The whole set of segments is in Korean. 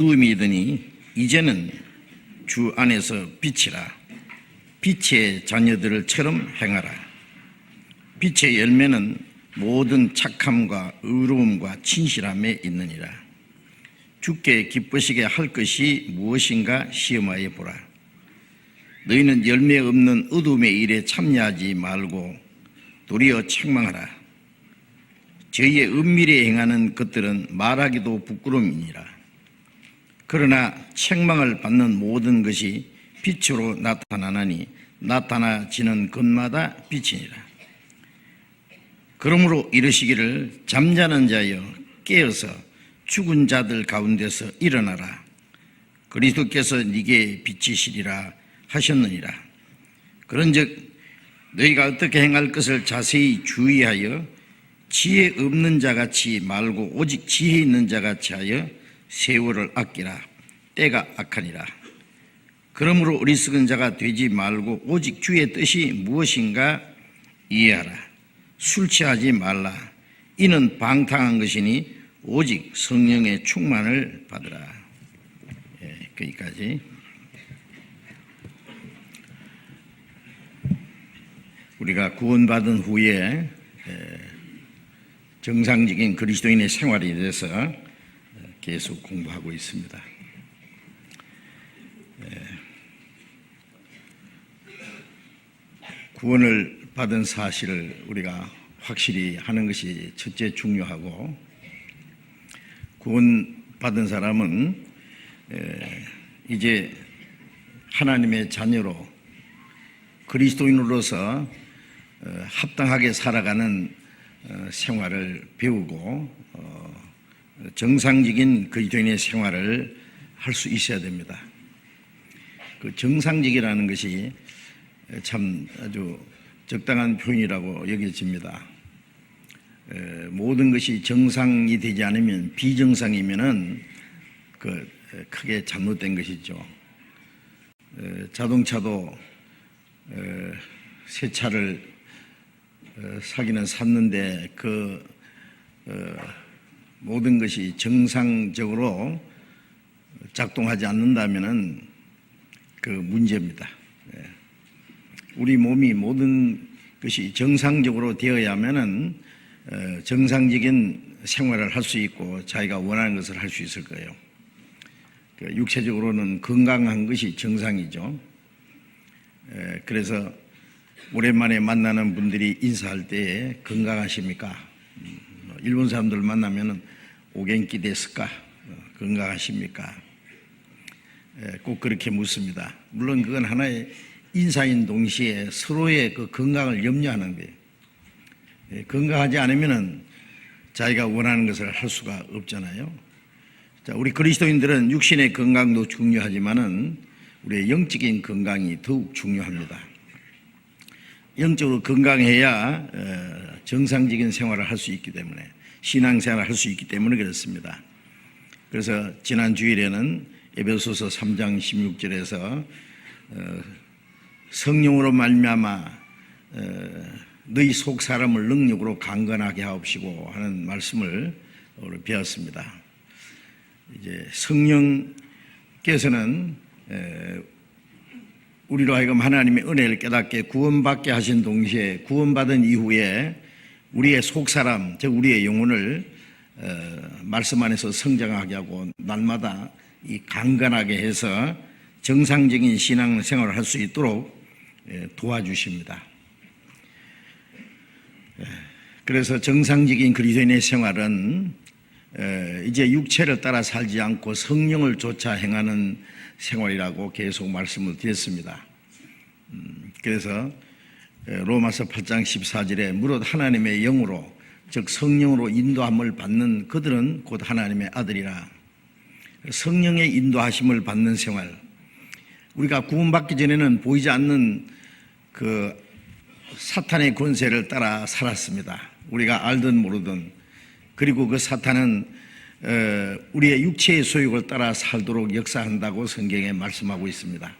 어둠이 더니 이제는 주 안에서 빛이라. 빛의 자녀들처럼 행하라. 빛의 열매는 모든 착함과 의로움과 진실함에 있느니라. 주께 기쁘시게 할 것이 무엇인가 시험하여 보라. 너희는 열매 없는 어둠의 일에 참여하지 말고 도리어 책망하라. 저희의 은밀히 행하는 것들은 말하기도 부끄러움이니라. 그러나 책망을 받는 모든 것이 빛으로 나타나나니 나타나지는 것마다 빛이니라. 그러므로 이르시기를 잠자는 자여 깨어서 죽은 자들 가운데서 일어나라. 그리스도께서 네게 비치시리라 하셨느니라. 그런즉 너희가 어떻게 행할 것을 자세히 주의하여 지혜 없는 자같이 말고 오직 지혜 있는 자같이 하여 세월을 아끼라. 때가 악하니라. 그러므로 어리석은 자가 되지 말고 오직 주의 뜻이 무엇인가 이해하라. 술 취하지 말라. 이는 방탕한 것이니 오직 성령의 충만을 받으라. 거기까지. 우리가 구원받은 후에 정상적인 그리스도인의 생활에 대해서 계속 공부하고 있습니다. 구원을 받은 사실을 우리가 확실히 하는 것이 첫째 중요하고, 구원받은 사람은 이제 하나님의 자녀로 그리스도인으로서 합당하게 살아가는 생활을 배우고 정상적인 그리스도인의 생활을 할 수 있어야 됩니다. 그 정상적이라는 것이 참 아주 적당한 표현이라고 여겨집니다. 모든 것이 정상이 되지 않으면 비정상이면은 크게 잘못된 것이죠. 자동차도 새 차를 사기는 샀는데 모든 것이 정상적으로 작동하지 않는다면은 문제입니다. 우리 몸이 모든 것이 정상적으로 되어야면은 정상적인 생활을 할 수 있고 자기가 원하는 것을 할 수 있을 거예요. 육체적으로는 건강한 것이 정상이죠. 그래서 오랜만에 만나는 분들이 인사할 때 건강하십니까? 일본 사람들 만나면은 오겐키 데스까? 건강하십니까? 꼭 그렇게 묻습니다. 물론 그건 하나의 인사인 동시에 서로의 그 건강을 염려하는 거예요. 건강하지 않으면은 자기가 원하는 것을 할 수가 없잖아요. 자, 우리 그리스도인들은 육신의 건강도 중요하지만은 우리의 영적인 건강이 더욱 중요합니다. 영적으로 건강해야 정상적인 생활을 할 수 있기 때문에, 신앙생활을 할 수 있기 때문에 그렇습니다. 그래서 지난 주일에는 에베소서 3장 16절에서 성령으로 말미암아 너희 속 사람을 능력으로 강건하게 하옵시고 하는 말씀을 배웠습니다. 이제 성령께서는 우리로 하여금 하나님의 은혜를 깨닫게 구원받게 하신 동시에 구원받은 이후에 우리의 속사람, 즉 우리의 영혼을 말씀 안에서 성장하게 하고 날마다 강건하게 해서 정상적인 신앙생활을 할 수 있도록 도와주십니다. 그래서 정상적인 그리스도인의 생활은 이제 육체를 따라 살지 않고 성령을 쫓아 행하는 생활이라고 계속 말씀을 드렸습니다. 그래서 로마서 8장 14절에 무릇 하나님의 영으로 즉 성령으로 인도함을 받는 그들은 곧 하나님의 아들이라. 성령의 인도하심을 받는 생활. 우리가 구원받기 전에는 보이지 않는 그 사탄의 권세를 따라 살았습니다. 우리가 알든 모르든. 그리고 그 사탄은 우리의 육체의 소욕을 따라 살도록 역사한다고 성경에 말씀하고 있습니다.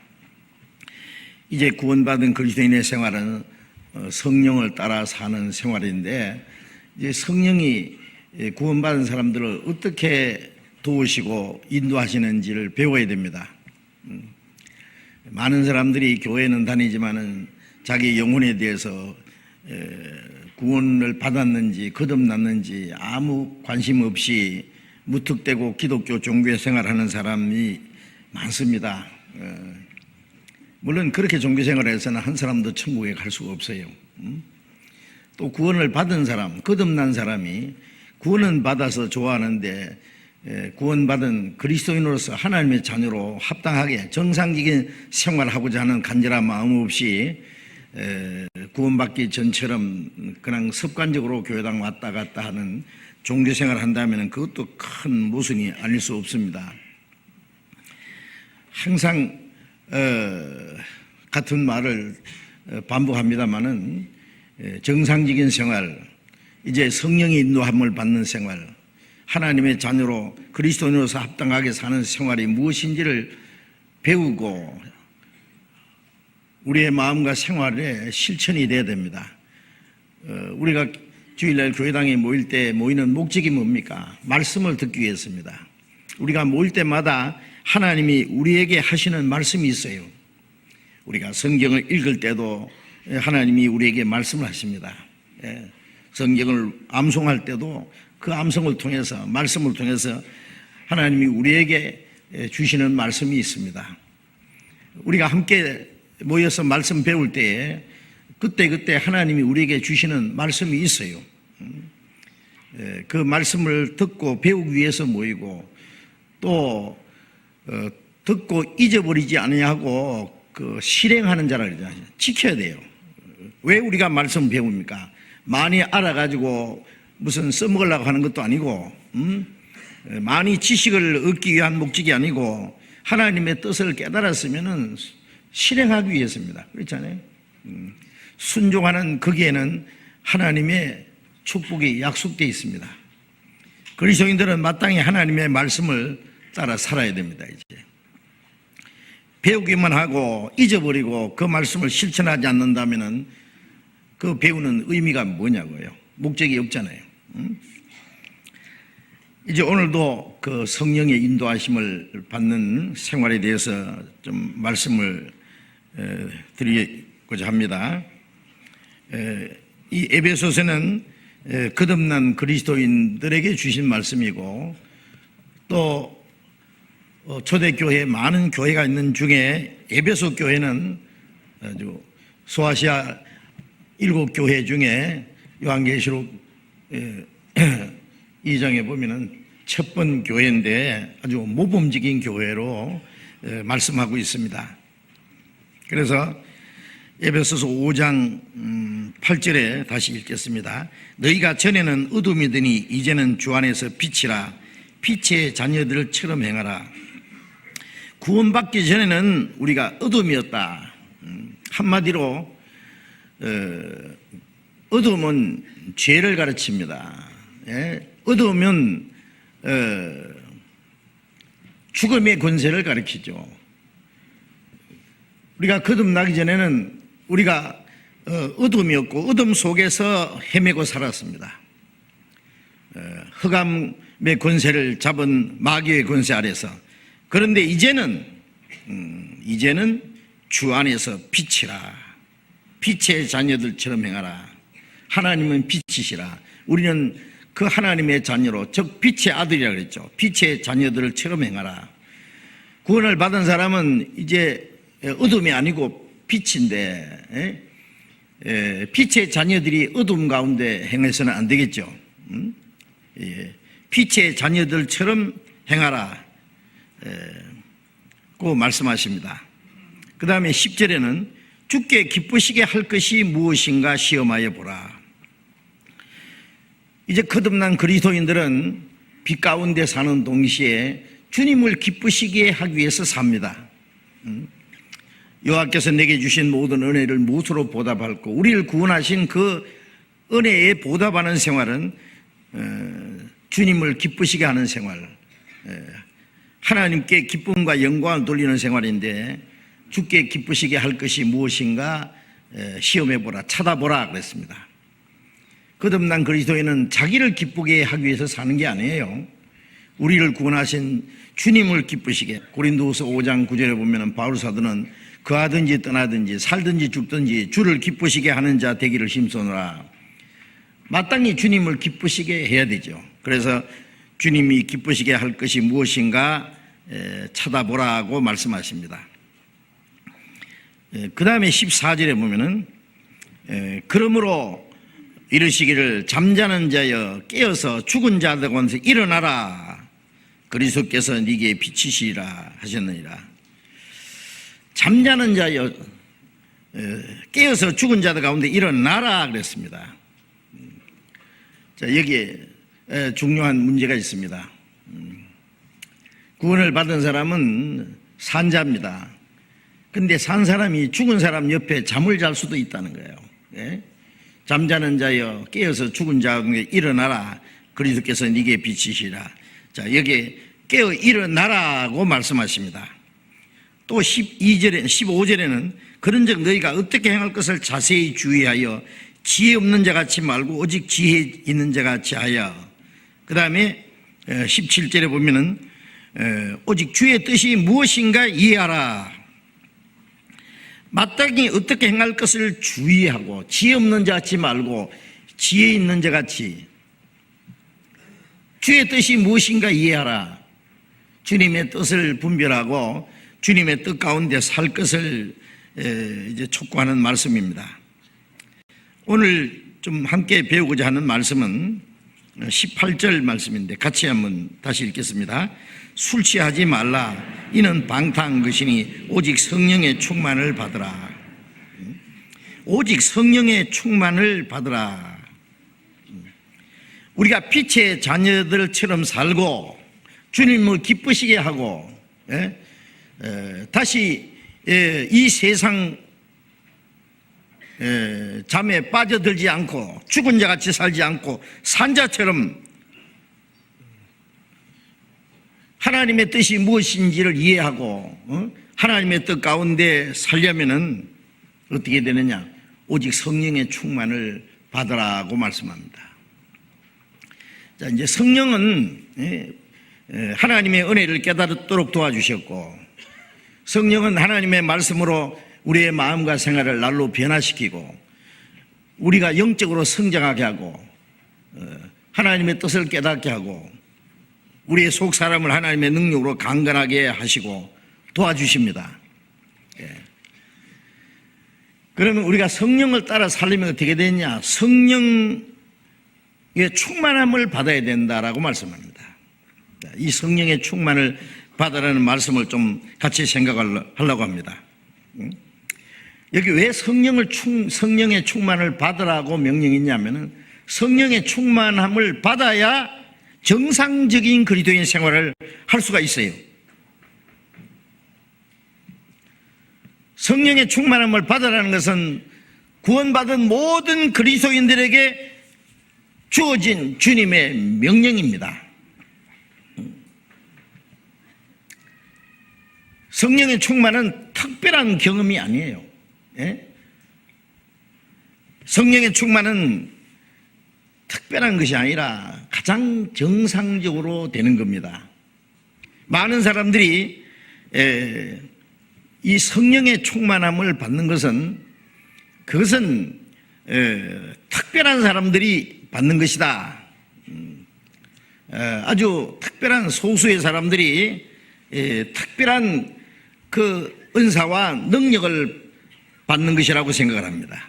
이제 구원받은 그리스도인의 생활은 성령을 따라 사는 생활인데, 이제 성령이 구원받은 사람들을 어떻게 도우시고 인도하시는지를 배워야 됩니다. 많은 사람들이 교회는 다니지만은 자기 영혼에 대해서 구원을 받았는지 거듭났는지 아무 관심 없이 무턱대고 기독교 종교 생활하는 사람이 많습니다. 물론 그렇게 종교 생활을 해서는 한 사람도 천국에 갈 수가 없어요. 또 구원을 받은 사람, 거듭난 사람이 구원은 받아서 좋아하는데 구원받은 그리스도인으로서 하나님의 자녀로 합당하게 정상적인 생활하고자 하는 간절한 마음 없이 구원받기 전처럼 그냥 습관적으로 교회당 왔다 갔다 하는 종교 생활을 한다면 그것도 큰 모순이 아닐 수 없습니다. 항상 같은 말을 반복합니다마는 정상적인 생활, 이제 성령의 인도함을 받는 생활, 하나님의 자녀로 그리스도인으로서 합당하게 사는 생활이 무엇인지를 배우고 우리의 마음과 생활에 실천이 돼야 됩니다. 우리가 주일날 교회당에 모일 때 모이는 목적이 뭡니까? 말씀을 듣기 위해서입니다. 우리가 모일 때마다 하나님이 우리에게 하시는 말씀이 있어요. 우리가 성경을 읽을 때도 하나님이 우리에게 말씀을 하십니다. 성경을 암송할 때도 그 암송을 통해서 말씀을 통해서 하나님이 우리에게 주시는 말씀이 있습니다. 우리가 함께 모여서 말씀 배울 때에 그때 하나님이 우리에게 주시는 말씀이 있어요. 그 말씀을 듣고 배우기 위해서 모이고 또 듣고 잊어버리지 아니하고 그 실행하는 자라 그러잖아요. 지켜야 돼요. 왜 우리가 말씀 배웁니까? 많이 알아가지고 무슨 써먹으려고 하는 것도 아니고 많이 지식을 얻기 위한 목적이 아니고 하나님의 뜻을 깨달았으면은 실행하기 위해서입니다. 그렇잖아요. 순종하는 거기에는 하나님의 축복이 약속되어 있습니다. 그리스도인들은 마땅히 하나님의 말씀을 따라 살아야 됩니다. 이제 배우기만 하고 잊어버리고 그 말씀을 실천하지 않는다면은 그 배우는 의미가 뭐냐고요. 목적이 없잖아요. 이제 오늘도 그 성령의 인도하심을 받는 생활에 대해서 좀 말씀을 드리고자 합니다. 이 에베소서는 거듭난 그리스도인들에게 주신 말씀이고 또 초대교회 많은 교회가 있는 중에 에베소 교회는 아주 소아시아 7교회 중에 요한계시록 2장에 보면은 첫 번 교회인데 아주 모범적인 교회로 말씀하고 있습니다. 그래서 에베소서 5장 8절에 다시 읽겠습니다. 너희가 전에는 어둠이더니 이제는 주 안에서 빛이라 빛의 자녀들처럼 행하라. 구원받기 전에는 우리가 어둠이었다. 한마디로 어둠은 죄를 가르칩니다. 어둠은 죽음의 권세를 가르치죠. 우리가 거듭나기 전에는 우리가 어둠이었고 어둠 속에서 헤매고 살았습니다. 흑암의 권세를 잡은 마귀의 권세 아래서. 그런데 이제는 주 안에서 빛이라 빛의 자녀들처럼 행하라. 하나님은 빛이시라. 우리는 그 하나님의 자녀로 즉 빛의 아들이라 그랬죠. 빛의 자녀들처럼 행하라. 구원을 받은 사람은 이제 어둠이 아니고 빛인데 빛의 자녀들이 어둠 가운데 행해서는 안 되겠죠. 빛의 자녀들처럼 행하라 고 말씀하십니다. 그 다음에 10절에는 주께 기쁘시게 할 것이 무엇인가 시험하여 보라. 이제 거듭난 그리스도인들은 빛 가운데 사는 동시에 주님을 기쁘시게 하기 위해서 삽니다. 여호와께서 내게 주신 모든 은혜를 무엇으로 보답할까? 우리를 구원하신 그 은혜에 보답하는 생활은 주님을 기쁘시게 하는 생활, 하나님께 기쁨과 영광을 돌리는 생활인데 주께 기쁘시게 할 것이 무엇인가 시험해보라, 찾아보라 그랬습니다. 거듭난 그리스도인은 자기를 기쁘게 하기 위해서 사는 게 아니에요. 우리를 구원하신 주님을 기쁘시게. 고린도후서 5장 9절에 보면 바울 사도는 거하든지 떠나든지 살든지 죽든지 주를 기쁘시게 하는 자 되기를 힘쓰노라. 마땅히 주님을 기쁘시게 해야 되죠. 그래서 주님이 기쁘시게 할 것이 무엇인가 찾아보라고 말씀하십니다. 그 다음에 14절에 보면은 그러므로 이르시기를 잠자는 자여 깨어서 죽은 자들 가운데서 일어나라. 그리스도께서 네게 비치시리라 하셨느니라. 잠자는 자여 깨어서 죽은 자들 가운데 일어나라 그랬습니다. 자, 여기에 중요한 문제가 있습니다. 구원을 받은 사람은 산자입니다. 근데 산 사람이 죽은 사람 옆에 잠을 잘 수도 있다는 거예요. 예? 잠자는 자여 깨어서 죽은 자 가운데 일어나라. 그리스도께서 네게 비치시라. 자, 여기에 깨어 일어나라고 말씀하십니다. 또 12절에 15절에는 그런즉 너희가 어떻게 행할 것을 자세히 주의하여 지혜 없는 자 같이 말고 오직 지혜 있는 자 같이 하여. 그 다음에 17절에 보면은 오직 주의 뜻이 무엇인가 이해하라. 마땅히 어떻게 행할 것을 주의하고 지혜 없는 자 같이 말고 지혜 있는 자 같이. 주의 뜻이 무엇인가 이해하라. 주님의 뜻을 분별하고 주님의 뜻 가운데 살 것을 이제 촉구하는 말씀입니다. 오늘 좀 함께 배우고자 하는 말씀은 18절 말씀인데 같이 한번 다시 읽겠습니다. 술 취하지 말라. 이는 방탕한 것이니 오직 성령의 충만을 받으라. 오직 성령의 충만을 받으라. 우리가 빛의 자녀들처럼 살고 주님을 기쁘시게 하고 다시 이 세상 잠에 빠져들지 않고 죽은 자같이 살지 않고 산자처럼 하나님의 뜻이 무엇인지를 이해하고 하나님의 뜻 가운데 살려면은 어떻게 되느냐? 오직 성령의 충만을 받으라고 말씀합니다. 자, 이제 성령은 하나님의 은혜를 깨달도록 도와주셨고, 성령은 하나님의 말씀으로 우리의 마음과 생활을 날로 변화시키고 우리가 영적으로 성장하게 하고 하나님의 뜻을 깨닫게 하고 우리의 속 사람을 하나님의 능력으로 강건하게 하시고 도와주십니다. 그러면 우리가 성령을 따라 살려면 어떻게 되느냐? 성령의 충만함을 받아야 된다라고 말씀합니다. 이 성령의 충만을 받으라는 말씀을 좀 같이 생각하려고 합니다. 여기 왜 성령의 충만을 받으라고 명령이 있냐면은 성령의 충만함을 받아야 정상적인 그리스도인 생활을 할 수가 있어요. 성령의 충만함을 받으라는 것은 구원받은 모든 그리스도인들에게 주어진 주님의 명령입니다. 성령의 충만은 특별한 경험이 아니에요. 성령의 충만은 특별한 것이 아니라 가장 정상적으로 되는 겁니다. 많은 사람들이 이 성령의 충만함을 받는 것은 그것은 특별한 사람들이 받는 것이다. 아주 특별한 소수의 사람들이 특별한 그 은사와 능력을 받는 것이라고 생각을 합니다.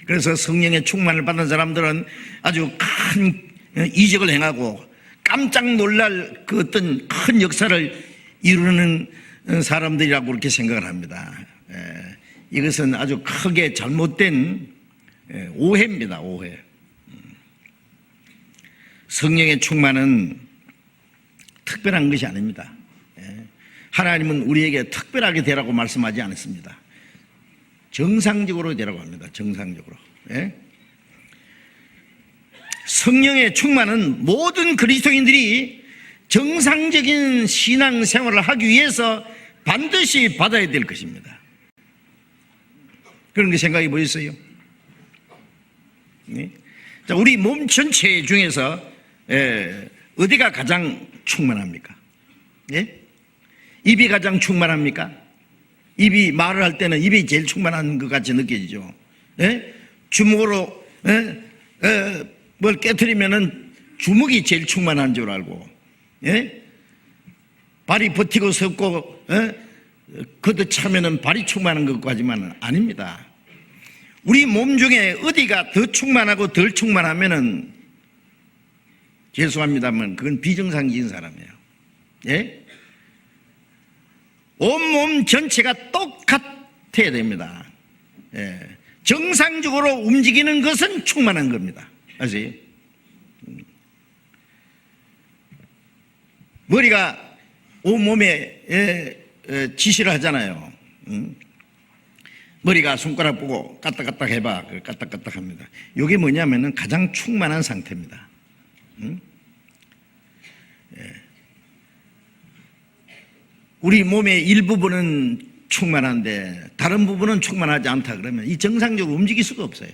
그래서 성령의 충만을 받은 사람들은 아주 큰 이적을 행하고 깜짝 놀랄 그 어떤 큰 역사를 이루는 사람들이라고 그렇게 생각을 합니다. 이것은 아주 크게 잘못된 오해입니다. 오해. 성령의 충만은 특별한 것이 아닙니다. 하나님은 우리에게 특별하게 되라고 말씀하지 않았습니다. 정상적으로 되라고 합니다. 정상적으로. 성령의 충만은 모든 그리스도인들이 정상적인 신앙생활을 하기 위해서 반드시 받아야 될 것입니다. 그런 게 생각해 보셨어요? 자, 우리 몸 전체 중에서 어디가 가장 충만합니까? 예? 입이 가장 충만합니까? 입이 말을 할 때는 입이 제일 충만한 것 같이 느껴지죠. 예? 주먹으로 뭘 깨트리면은 주먹이 제일 충만한 줄 알고, 예? 발이 버티고 섰고, 걷어차면은 발이 충만한 것까지만은 아닙니다. 우리 몸 중에 어디가 더 충만하고 덜 충만하면은 죄송합니다만 그건 비정상적인 사람이에요. 예? 온몸 전체가 똑같아야 됩니다. 예. 정상적으로 움직이는 것은 충만한 겁니다. 아세요? 머리가 온몸에 지시를 하잖아요. 머리가 손가락 보고 까딱까딱 해봐. 까딱까딱 합니다. 이게 뭐냐면은 가장 충만한 상태입니다. 우리 몸의 일부분은 충만한데 다른 부분은 충만하지 않다 그러면 이 정상적으로 움직일 수가 없어요.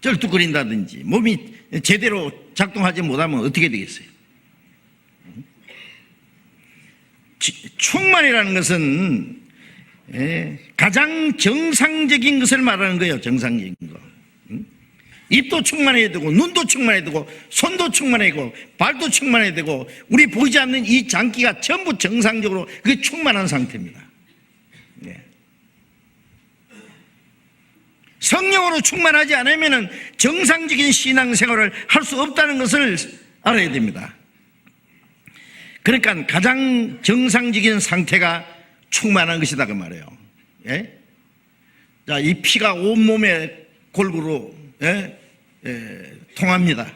쩔뚝거린다든지 몸이 제대로 작동하지 못하면 어떻게 되겠어요? 충만이라는 것은 가장 정상적인 것을 말하는 거예요. 정상적인 거. 입도 충만해야 되고 눈도 충만해야 되고 손도 충만해야 되고 발도 충만해야 되고 우리 보이지 않는 이 장기가 전부 정상적으로 그게 충만한 상태입니다. 성령으로 충만하지 않으면 정상적인 신앙생활을 할 수 없다는 것을 알아야 됩니다. 그러니까 가장 정상적인 상태가 충만한 것이다 그 말이에요. 예? 자, 이 피가 온몸에 골고루 통합니다.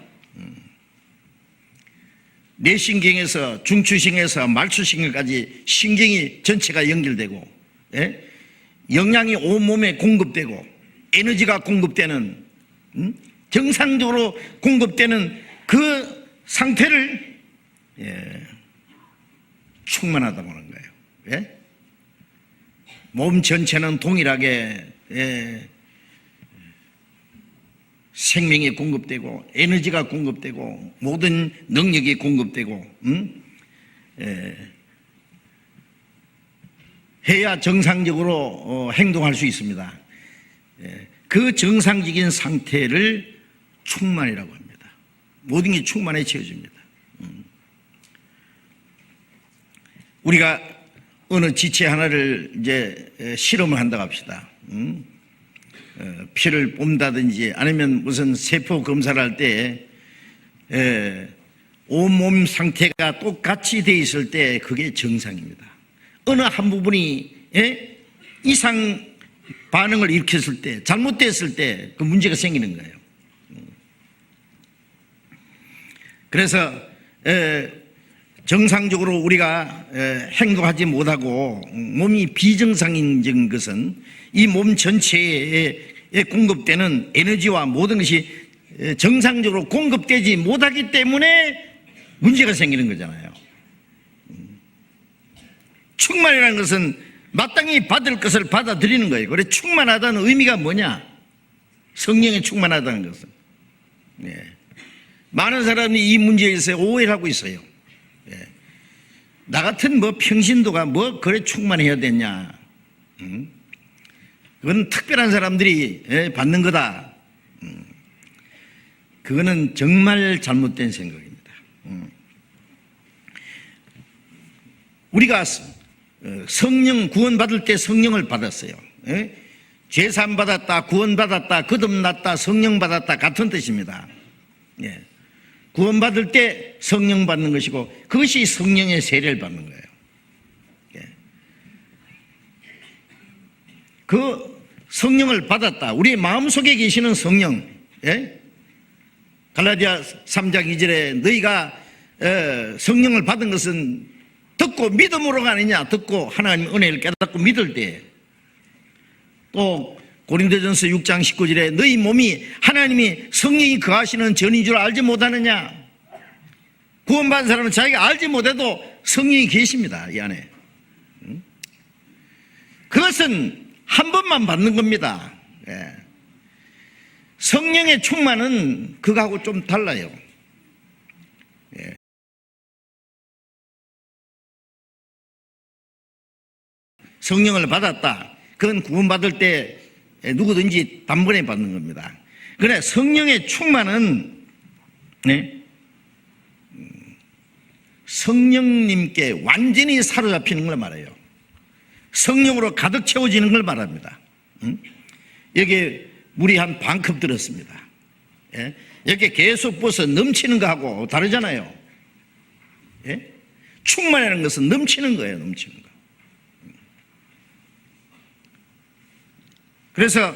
뇌신경에서 중추신경에서 말초신경까지 신경이 전체가 연결되고 영양이 온몸에 공급되고 에너지가 공급되는 정상적으로 공급되는 그 상태를 충만하다고 하는 거예요. 몸 전체는 동일하게 생명이 공급되고 에너지가 공급되고 모든 능력이 공급되고 해야 정상적으로 행동할 수 있습니다. 그 정상적인 상태를 충만이라고 합니다. 모든 게 충만해져집니다. 우리가 어느 지체 하나를 이제 실험을 한다고 합시다. 피를 뽑는다든지 아니면 무슨 세포 검사를 할 때 온몸 상태가 똑같이 돼 있을 때 그게 정상입니다. 어느 한 부분이 이상 반응을 일으켰을 때 잘못됐을 때 그 문제가 생기는 거예요. 그래서 정상적으로 우리가 행동하지 못하고 몸이 비정상인 것은 이 몸 전체에 공급되는 에너지와 모든 것이 정상적으로 공급되지 못하기 때문에 문제가 생기는 거잖아요. 충만이라는 것은 마땅히 받을 것을 받아들이는 거예요. 그래 충만하다는 의미가 뭐냐? 성령에 충만하다는 것은. 많은 사람이 이 문제에 대해서 오해를 하고 있어요. 나 같은 평신도가 그래 충만해야 되냐? 그건 특별한 사람들이 받는 거다. 그거는 정말 잘못된 생각입니다. 우리가 성령 구원받을 때 성령을 받았어요. 죄사함 받았다, 구원받았다, 거듭났다, 성령 받았다 같은 뜻입니다. 구원받을 때 성령 받는 것이고 그것이 성령의 세례를 받는 거예요. 그 성령을 받았다. 우리 마음속에 계시는 성령. 갈라디아 3장 2절에 너희가 성령을 받은 것은 듣고 믿음으로가 아니냐. 듣고 하나님 은혜를 깨닫고 믿을 때. 또 고린도전서 6장 19절에 너희 몸이 하나님이 성령이 거하시는 전인 줄 알지 못하느냐. 구원받은 사람은 자기가 알지 못해도 성령이 계십니다. 이 안에. 그것은 한 번만 받는 겁니다. 성령의 충만은 그거하고 좀 달라요. 예. 성령을 받았다. 그건 구원받을 때 누구든지 단번에 받는 겁니다. 그래, 성령의 충만은 네? 성령님께 완전히 사로잡히는 걸 말해요. 성령으로 가득 채워지는 걸 말합니다. 여기에 물이 한 반컵 들었습니다. 예? 이렇게 계속 부어서 넘치는 거하고 다르잖아요. 예? 충만이라는 것은 넘치는 거예요. 넘치는 거. 그래서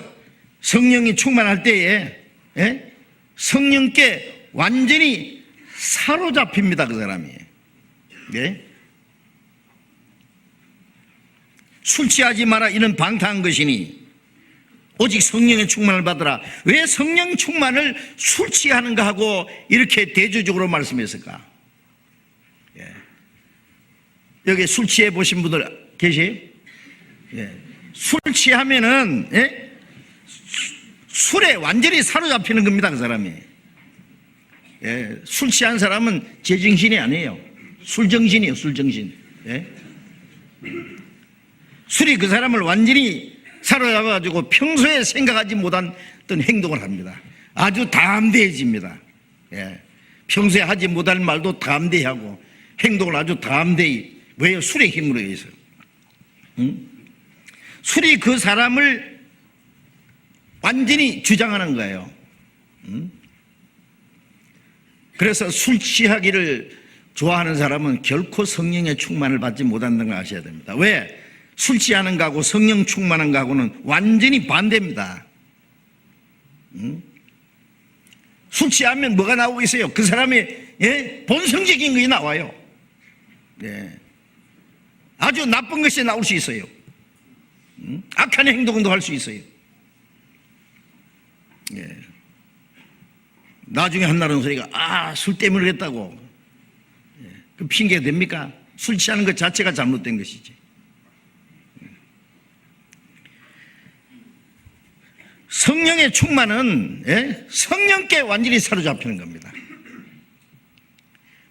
성령이 충만할 때에 예? 성령께 완전히 사로잡힙니다. 그 사람이. 예? 술 취하지 마라 이는 방탕한 것이니 오직 성령의 충만을 받으라. 왜 성령 충만을 술 취하는가 하고 이렇게 대조적으로 말씀했을까? 예. 여기 술 취해 보신 분들 계세요? 예. 술 취하면은 예? 술에 완전히 사로잡히는 겁니다. 그 사람이. 예. 술 취한 사람은 제정신이 아니에요. 술정신이에요. 술정신. 예? 술이 그 사람을 완전히 사로잡아가지고 평소에 생각하지 못한 어떤 행동을 합니다. 아주 담대해집니다. 예. 평소에 하지 못할 말도 담대히 하고 행동을 아주 담대히. 왜요? 술의 힘으로 해서. 술이 그 사람을 완전히 주장하는 거예요. 그래서 술 취하기를 좋아하는 사람은 결코 성령의 충만을 받지 못한다는 걸 아셔야 됩니다. 왜? 술 취하는 거하고 성령 충만한 거하고는 완전히 반대입니다. 술 취하면 뭐가 나오고 있어요? 그 사람의 예? 본성적인 것이 나와요. 예. 아주 나쁜 것이 나올 수 있어요. 악한 행동도 할 수 있어요. 예. 나중에 한다는 소리가 술 때문에 그랬다고. 예. 그 핑계가 됩니까? 술 취하는 것 자체가 잘못된 것이지. 성령의 충만은 예? 성령께 완전히 사로잡히는 겁니다.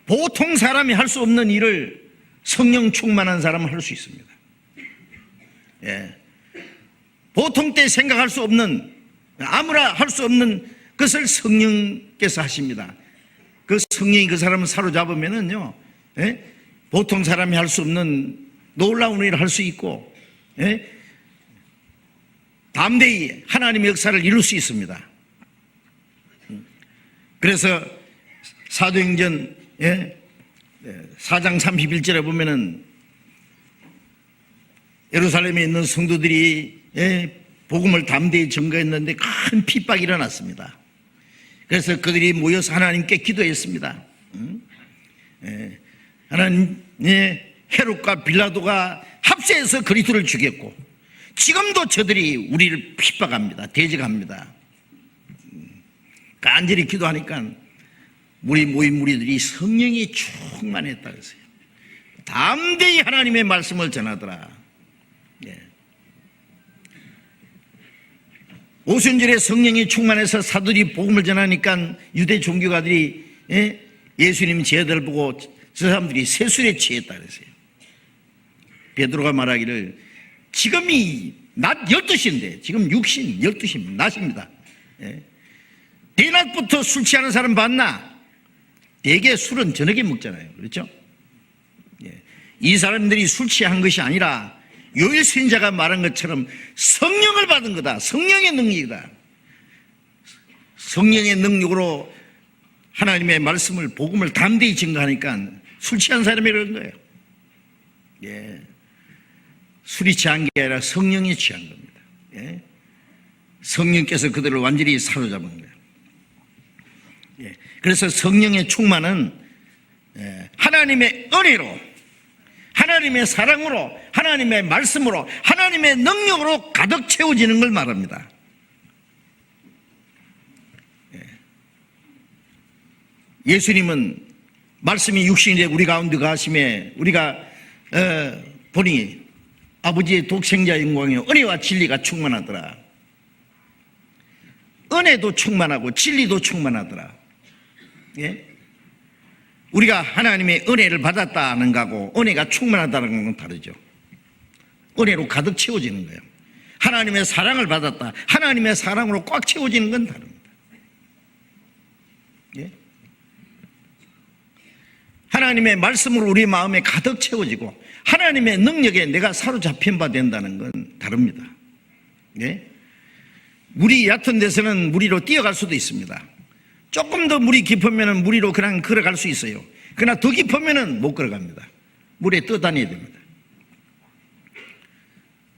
보통 사람이 할 수 없는 일을 성령 충만한 사람은 할 수 있습니다. 예. 보통 때 생각할 수 없는 아무나 할 수 없는 것을 성령께서 하십니다. 그 성령이 그 사람을 사로잡으면은요, 예? 보통 사람이 할 수 없는 놀라운 일을 할 수 있고, 예? 담대히 하나님의 역사를 이룰 수 있습니다. 그래서 사도행전 4장 31절에 보면은 예루살렘에 있는 성도들이 복음을 담대히 전거했는데 큰 핍박이 일어났습니다. 그래서 그들이 모여서 하나님께 기도했습니다. 하나님, 헤롯과 빌라도가 합세해서 그리스도를 죽였고 지금도 저들이 우리를 핍박합니다. 대적합니다. 간절히 기도하니까 우리 모인 무리들이 성령이 충만했다 그랬어요. 담대히 하나님의 말씀을 전하더라. 예. 오순절에 성령이 충만해서 사도들이 복음을 전하니까 유대 종교가들이 예수님 제자들 보고 저 사람들이 세술에 취했다 그랬어요. 베드로가 말하기를 지금이 낮 12시인데 지금 6시, 12시 낮입니다. 예. 대낮부터 술 취하는 사람 봤나? 대개 술은 저녁에 먹잖아요. 그렇죠? 예. 이 사람들이 술 취한 것이 아니라 요엘 선지자가 말한 것처럼 성령을 받은 거다. 성령의 능력이다. 성령의 능력으로 하나님의 말씀을 복음을 담대히 증거하니까 술 취한 사람이 그런 거예요. 예. 술이 취한 게 아니라 성령이 취한 겁니다. 예. 성령께서 그들을 완전히 사로잡은 거예요. 예. 그래서 성령의 충만은 하나님의 은혜로, 하나님의 사랑으로, 하나님의 말씀으로, 하나님의 능력으로 가득 채워지는 걸 말합니다. 예수님은 말씀이 육신이 되어 우리 가운데 가심에 우리가 보니 아버지의 독생자 영광이요 은혜와 진리가 충만하더라. 은혜도 충만하고 진리도 충만하더라. 예? 우리가 하나님의 은혜를 받았다는 거하고 은혜가 충만하다는 건 다르죠. 은혜로 가득 채워지는 거예요. 하나님의 사랑을 받았다, 하나님의 사랑으로 꽉 채워지는 건 다릅니다. 예? 하나님의 말씀으로 우리 마음에 가득 채워지고 하나님의 능력에 내가 사로잡힌 바 된다는 건 다릅니다. 예? 물이 얕은 데서는 무리로 뛰어갈 수도 있습니다. 조금 더 물이 깊으면 무리로 그냥 걸어갈 수 있어요. 그러나 더 깊으면 못 걸어갑니다. 물에 떠다녀야 됩니다.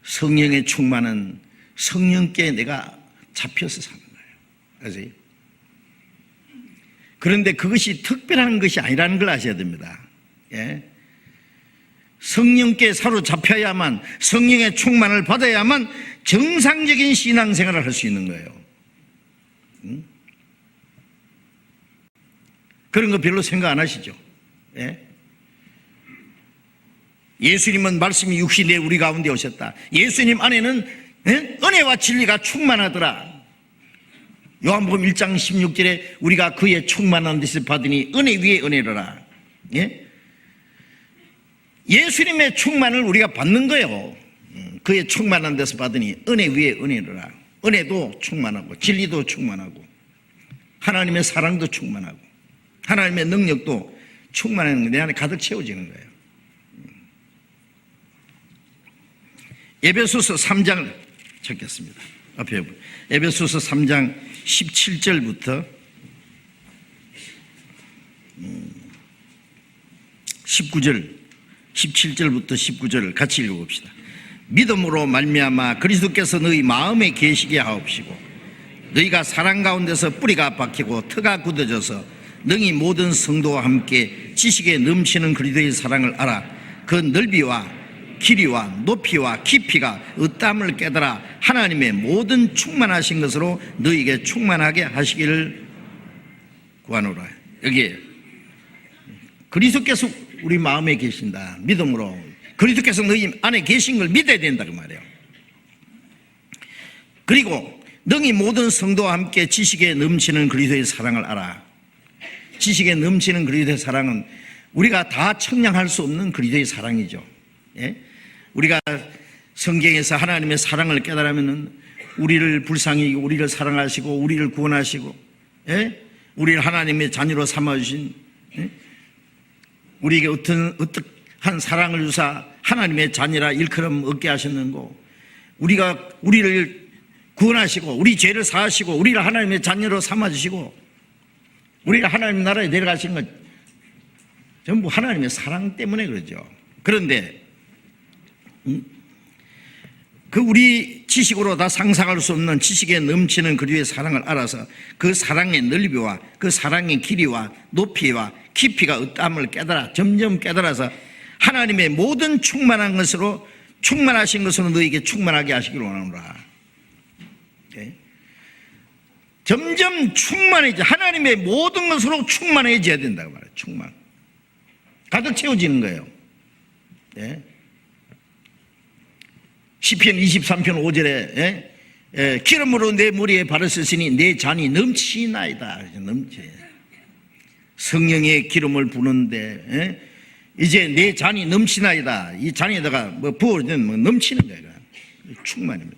성령의 충만은 성령께 내가 잡혀서 사는 거예요. 아세요? 그런데 그것이 특별한 것이 아니라는 걸 아셔야 됩니다. 예? 성령께 사로잡혀야만, 성령의 충만을 받아야만 정상적인 신앙생활을 할 수 있는 거예요. 그런 거 별로 생각 안 하시죠? 예? 예수님은 말씀이 육신에 우리 가운데 오셨다. 예수님 안에는 은혜와 진리가 충만하더라. 요한복음 1장 16절에 우리가 그의 충만한 데서 받으니 은혜 위에 은혜로라. 예? 예수님의 충만을 우리가 받는 거예요. 그의 충만한 데서 받으니 은혜 위에 은혜로라. 은혜도 충만하고 진리도 충만하고 하나님의 사랑도 충만하고 하나님의 능력도 충만한 게 내 안에 가득 채워지는 거예요. 에베소서 3장을 찾겠습니다. 앞에 에베소서 3장 17절부터 19절, 17절부터 19절을 같이 읽어봅시다. 믿음으로 말미암아 그리스도께서 너희 마음에 계시게 하옵시고 너희가 사랑 가운데서 뿌리가 박히고 터가 굳어져서 능히 모든 성도와 함께 지식에 넘치는 그리스도의 사랑을 알아 그 넓이와 길이와 높이와 깊이가 어떠함을 깨달아 하나님의 모든 충만하신 것으로 너희에게 충만하게 하시기를 구하노라. 여기에 그리스도께서 우리 마음에 계신다. 믿음으로 그리스도께서 너희 안에 계신 걸 믿어야 된다 그 말이에요. 그리고 능히 모든 성도와 함께 지식에 넘치는 그리스도의 사랑을 알아. 지식에 넘치는 그리스도의 사랑은 우리가 다 청량할 수 없는 그리스도의 사랑이죠. 예? 우리가 성경에서 하나님의 사랑을 깨달으면 우리를 불쌍히 여기고 우리를 사랑하시고 우리를 구원하시고, 예? 우리를 하나님의 자녀로 삼아주신, 예? 우리에게 어떠한 사랑을 주사 하나님의 자녀라 일컬음 얻게 하셨는고, 우리가 우리를 구원하시고 우리 죄를 사하시고 우리를 하나님의 자녀로 삼아주시고 우리를 하나님 나라에 데려가신 것 전부 하나님의 사랑 때문에 그러죠. 그런데 그 우리 지식으로 다 상상할 수 없는 지식에 넘치는 그리스도의 사랑을 알아서 그 사랑의 넓이와 그 사랑의 길이와 높이와 깊이가 어떠함을 깨달아 점점 깨달아서 하나님의 모든 충만한 것으로 충만하신 것으로 너희에게 충만하게 하시기를 원하노라. 오케이? 점점 충만해져 하나님의 모든 것으로 충만해져야 된다고 말해요. 충만 가득 채워지는 거예요. 예? 시편 23편 5절에 기름으로 내 머리에 발을 쓰시니 내 잔이 넘치나이다. 넘치. 성령의 기름을 부는데 이제 내 잔이 넘치나이다. 이 잔에다가 뭐 부어주면 넘치는 거예요. 충만입니다.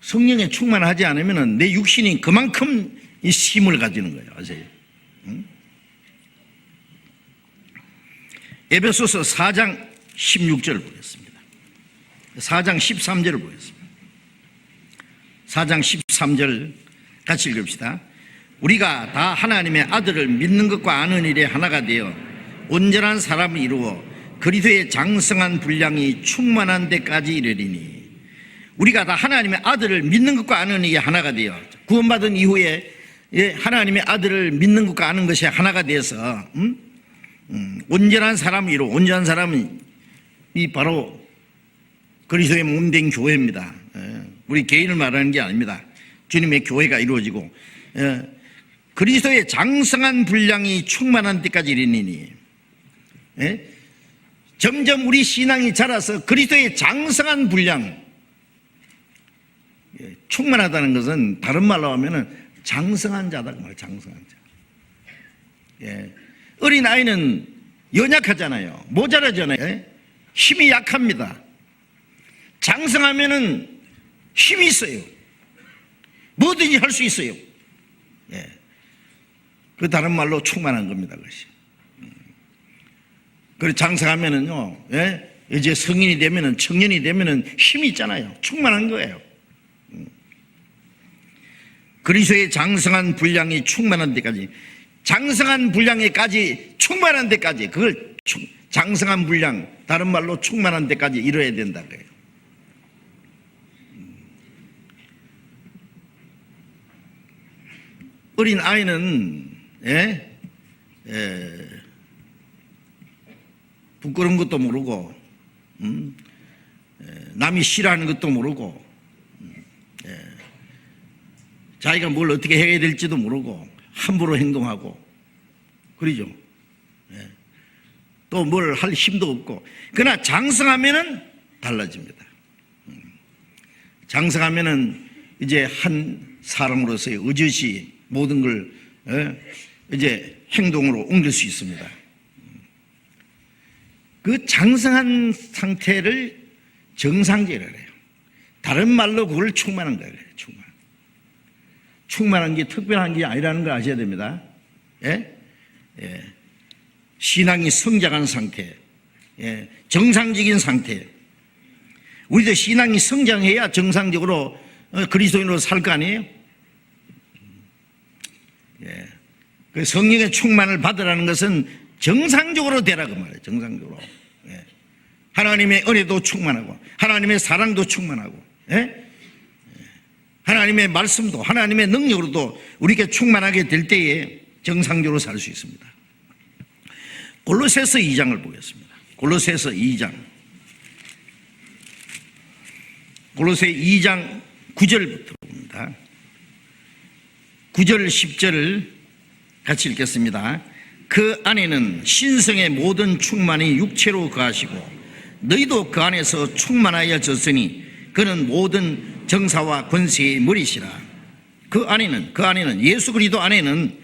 성령에 충만하지 않으면 내 육신이 그만큼 이 힘을 가지는 거예요. 아세요? 에베소서 4장 16절을 보겠습니다. 4장 13절을 보겠습니다. 4장 13절 같이 읽읍시다. 우리가 다 하나님의 아들을 믿는 것과 아는 일에 하나가 되어 온전한 사람을 이루어 그리스도의 장성한 분량이 충만한 데까지 이르리니, 우리가 다 하나님의 아들을 믿는 것과 아는 일에 하나가 되어 구원받은 이후에 하나님의 아들을 믿는 것과 아는 것이 하나가 되어서 온전한 사람을 이루어, 온전한 사람은 이 바로 그리스도의 몸된 교회입니다. 우리 개인을 말하는 게 아닙니다. 주님의 교회가 이루어지고 그리스도의 장성한 분량이 충만한 데까지 이르니, 점점 우리 신앙이 자라서 그리스도의 장성한 분량, 충만하다는 것은 다른 말로 하면은 장성한 자다 그 말이에요. 장성한 자. 예. 어린 아이는 연약하잖아요. 모자라잖아요. 예? 힘이 약합니다. 장성하면은 힘이 있어요. 뭐든지 할 수 있어요. 예. 그 다른 말로 충만한 겁니다. 그것이. 그리고 장성하면은요, 예? 이제 성인이 되면은, 청년이 되면은 힘이 있잖아요. 충만한 거예요. 그리스도의 장성한 분량이 충만한 데까지, 장성한 분량에까지, 충만한 데까지, 그걸 장성한 분량, 다른 말로 충만한 데까지 이뤄야 된다 그래요. 어린 아이는 부끄러운 것도 모르고 남이 싫어하는 것도 모르고 자기가 뭘 어떻게 해야 될지도 모르고 함부로 행동하고 그러죠. 또 뭘 할 힘도 없고. 그러나 장성하면은 달라집니다. 장성하면은 이제 한 사람으로서의 의젓이 모든 걸 이제 행동으로 옮길 수 있습니다. 그 장성한 상태를 정상제라고 해요. 다른 말로 그걸 충만한 거예요. 충만한 게 특별한 게 아니라는 걸 아셔야 됩니다. 예? 예. 신앙이 성장한 상태, 예. 정상적인 상태. 우리도 신앙이 성장해야 정상적으로 그리스도인으로 살 거 아니에요? 예. 그 성령의 충만을 받으라는 것은 정상적으로 되라고 말해요. 정상적으로. 예. 하나님의 은혜도 충만하고 하나님의 사랑도 충만하고 예? 하나님의 말씀도 하나님의 능력으로도 우리에게 충만하게 될 때에 정상적으로 살 수 있습니다. 골로새서 2장을 보겠습니다. 골로새서 2장. 골로새 2장 9절부터 봅니다. 9절 10절을 같이 읽겠습니다. 그 안에는 신성의 모든 충만이 육체로 거하시고 너희도 그 안에서 충만하여졌으니 그는 모든 정사와 권세의 머리시라. 그 안에는 예수 그리스도 안에는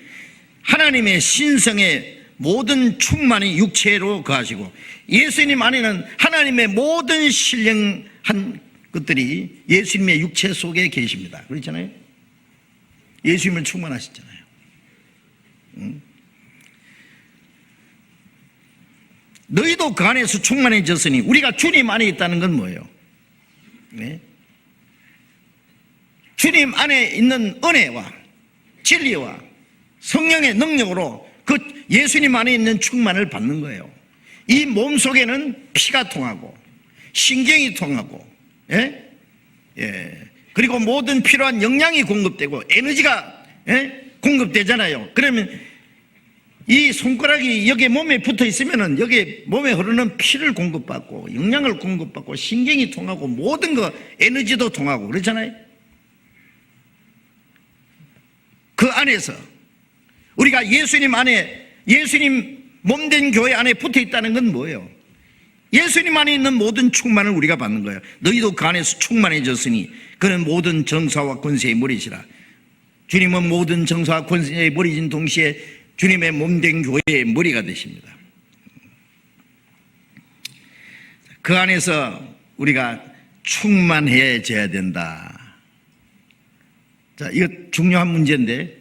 하나님의 신성의 모든 충만이 육체로 거하시고 예수님 안에는 하나님의 모든 신령한 것들이 예수님의 육체 속에 계십니다. 그렇잖아요. 예수님은 충만하시잖아요. 너희도 그 안에서 충만해졌으니 우리가 주님 안에 있다는 건 뭐예요? 네? 주님 안에 있는 은혜와 진리와 성령의 능력으로 그 예수님 안에 있는 충만을 받는 거예요. 이 몸 속에는 피가 통하고 신경이 통하고 예? 예. 그리고 모든 필요한 영양이 공급되고 에너지가 공급되잖아요. 그러면 이 손가락이 여기 몸에 붙어 있으면은 여기 몸에 흐르는 피를 공급받고 영양을 공급받고 신경이 통하고 모든 거 에너지도 통하고 그렇잖아요. 그 안에서 우리가 예수님 안에 예수님 몸된 교회 안에 붙어 있다는 건 뭐예요? 예수님 안에 있는 모든 충만을 우리가 받는 거예요. 너희도 그 안에서 충만해졌으니 그는 모든 정사와 권세의 머리시라. 주님은 모든 정사와 권세의 머리인 동시에 주님의 몸된 교회의 머리가 되십니다. 그 안에서 우리가 충만해져야 된다. 자, 이거 중요한 문제인데,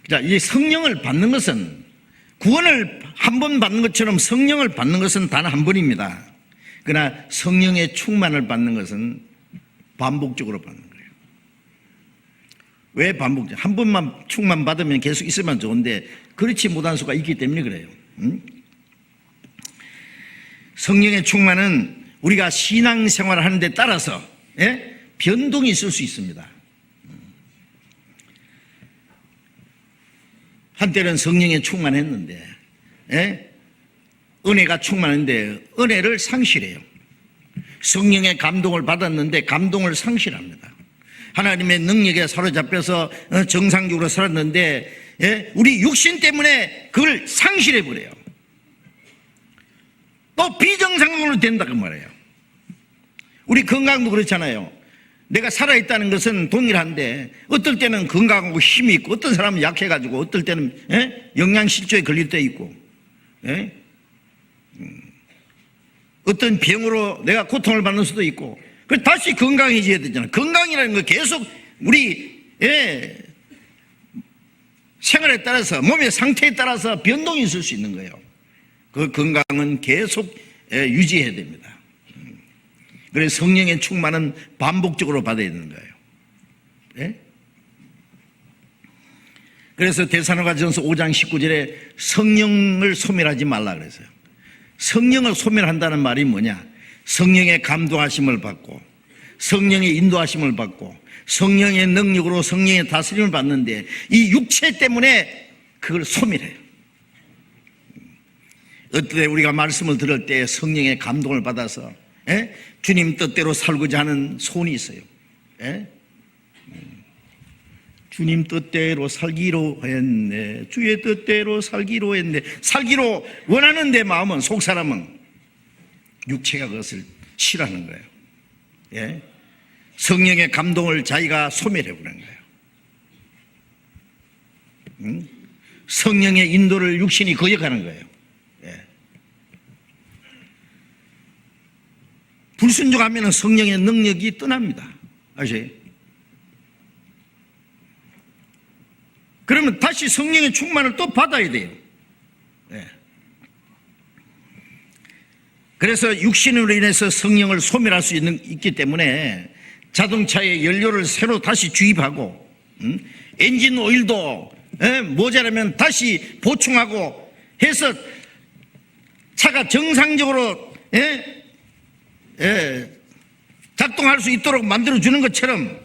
자, 이 성령을 받는 것은 구원을 한 번 받는 것처럼 성령을 받는 것은 단 한 번입니다. 그러나 성령의 충만을 받는 것은 반복적으로 받는 거예요. 왜 반복적? 한 번만 충만 받으면 계속 있으면 좋은데 그렇지 못한 수가 있기 때문에 그래요. 성령의 충만은 우리가 신앙생활을 하는 데 따라서 변동이 있을 수 있습니다. 한때는 성령에 충만했는데 은혜가 충만한데 은혜를 상실해요. 성령의 감동을 받았는데 감동을 상실합니다. 하나님의 능력에 사로잡혀서 정상적으로 살았는데 우리 육신 때문에 그걸 상실해버려요. 또 비정상적으로 된다 그 말이에요. 우리 건강도 그렇잖아요. 내가 살아있다는 것은 동일한데 어떨 때는 건강하고 힘이 있고 어떤 사람은 약해가지고 어떨 때는 영양실조에 걸릴 때 있고 어떤 병으로 내가 고통을 받는 수도 있고 그래서 다시 건강해져야 되잖아. 건강이라는 거 계속 우리 생활에 따라서 몸의 상태에 따라서 변동이 있을 수 있는 거예요. 그 건강은 계속 유지해야 됩니다. 그래서 성령의 충만은 반복적으로 받아야 되는 거예요. 그래서 데살로니가전서 5장 19절에 성령을 소멸하지 말라 그랬어요. 성령을 소멸한다는 말이 뭐냐? 성령의 감동하심을 받고 성령의 인도하심을 받고 성령의 능력으로 성령의 다스림을 받는데 이 육체 때문에 그걸 소멸해요. 어떨 때 우리가 말씀을 들을 때 성령의 감동을 받아서 주님 뜻대로 살고자 하는 소원이 있어요. 주님 뜻대로 살기로 했네. 주의 뜻대로 살기로 했네. 살기로 원하는 내 마음은, 속사람은 육체가 그것을 싫어하는 거예요. 성령의 감동을 자기가 소멸해버리는 거예요. 성령의 인도를 육신이 거역하는 거예요. 불순종하면 성령의 능력이 떠납니다. 아시죠? 그러면 다시 성령의 충만을 또 받아야 돼요. 그래서 육신으로 인해서 성령을 소멸할 수 있기 때문에 자동차에 연료를 새로 다시 주입하고 엔진 오일도 모자라면 다시 보충하고 해서 차가 정상적으로 작동할 수 있도록 만들어주는 것처럼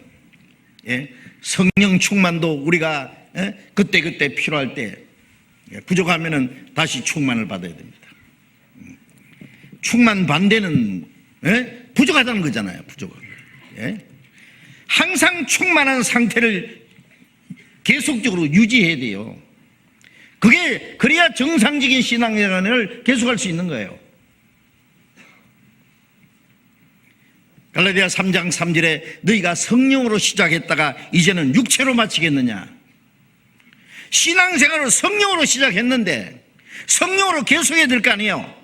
성령 충만도 우리가 그때그때 필요할 때 부족하면 다시 충만을 받아야 됩니다. 충만 반대는 부족하다는 거잖아요. 부족한. 항상 충만한 상태를 계속적으로 유지해야 돼요. 그래야 정상적인 신앙생활을 계속할 수 있는 거예요. 갈라디아 3장 3절에 너희가 성령으로 시작했다가 이제는 육체로 마치겠느냐. 신앙생활을 성령으로 시작했는데 성령으로 계속해야 될 거 아니에요.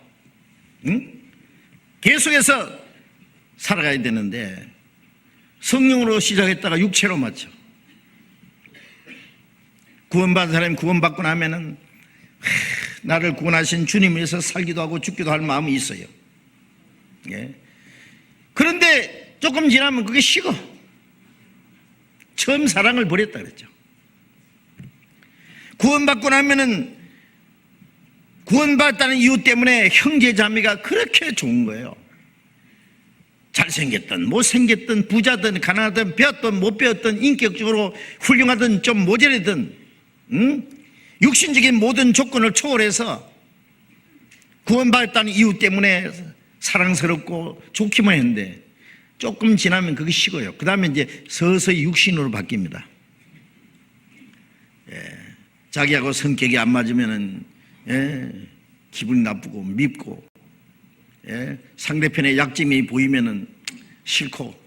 계속해서 살아가야 되는데 성령으로 시작했다가 육체로 마쳐. 구원받은 사람이 구원받고 나면은 나를 구원하신 주님을 위해서 살기도 하고 죽기도 할 마음이 있어요. 그런데 조금 지나면 그게 식어. 처음 사랑을 버렸다 그랬죠. 구원받고 나면은 구원받았다는 이유 때문에 형제자매가 그렇게 좋은 거예요. 잘생겼든 못생겼든 부자든 가난하든 배웠든 못 배웠든 인격적으로 훌륭하든 좀 모자라든 육신적인 모든 조건을 초월해서 구원받았다는 이유 때문에 사랑스럽고 좋기만 했는데 조금 지나면 그게 식어요. 그 다음에 이제 서서히 육신으로 바뀝니다. 자기하고 성격이 안 맞으면은 기분이 나쁘고 밉고 상대편의 약점이 보이면은 싫고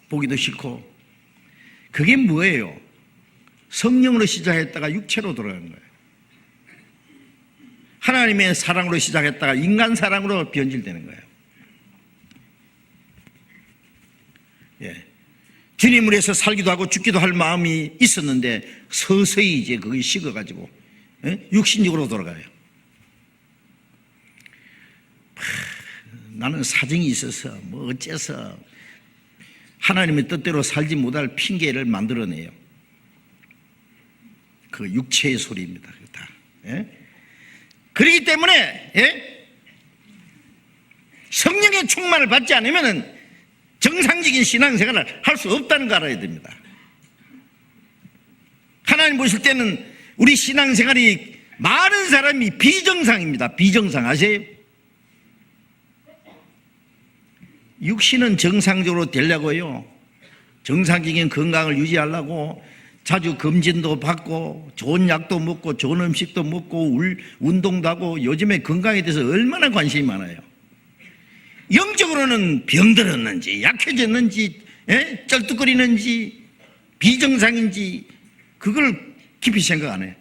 보기도 싫고. 그게 뭐예요? 성령으로 시작했다가 육체로 돌아가는 거예요. 하나님의 사랑으로 시작했다가 인간 사랑으로 변질되는 거예요. 주님을 위해서 살기도 하고 죽기도 할 마음이 있었는데 서서히 이제 그게 식어가지고 육신적으로 돌아가요. 나는 사정이 있어서 뭐 어째서 하나님의 뜻대로 살지 못할 핑계를 만들어내요. 그 육체의 소리입니다. 다. 그렇기 때문에 성령의 충만을 받지 않으면 정상적인 신앙생활을 할 수 없다는 거 알아야 됩니다. 하나님 보실 때는 우리 신앙생활이 많은 사람이 비정상입니다. 비정상 아세요? 육신은 정상적으로 되려고요. 정상적인 건강을 유지하려고 자주 검진도 받고 좋은 약도 먹고 좋은 음식도 먹고 운동도 하고 요즘에 건강에 대해서 얼마나 관심이 많아요. 영적으로는 병들었는지 약해졌는지 쩔뚝거리는지 비정상인지 그걸 깊이 생각 안 해.